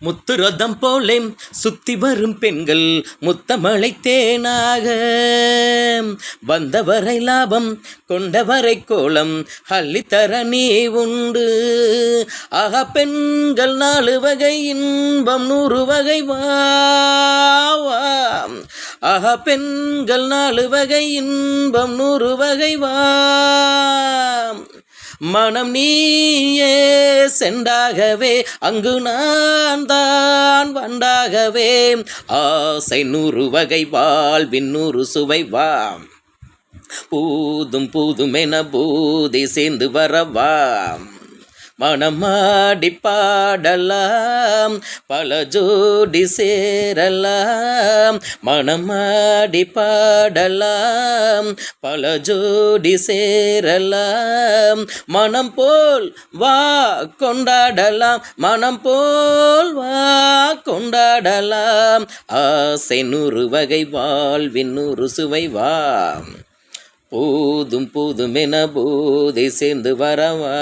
முத்து ரதம் போலே சுத்தி வரும் பெண்கள் முத்தமழை தேனாக வந்தவரை லாபம் கொண்டவரை கோலம் அள்ளித்தர நீ உண்டு. ஆக பெண்கள் 4 வகை இன்பம் 100 வகை வா. ஆக பெண்கள் 4 வகை இன்பம் 100 வகை வா. மனம் நீயே செண்டாகவே அங்கு நான் தான் வண்டாகவே. ஆசை 100 வகை வாழ்வின் 100 சுவை வா. பூதும் பூதுமென பூதி சேர்ந்து வரவா. மனமாடி பாடலாம் பல ஜோடி சேரலாம். மனமாடி பாடலாம் பல ஜோடி சேரலாம். மனம் போல் வா கொண்டாடலாம் மனம் போல் வா கொண்டாடலாம். ஆசை 100 வகை வாழ்வின் 100 சுவை வா. போதும் போதுமென போதை சேர்ந்து வரவா.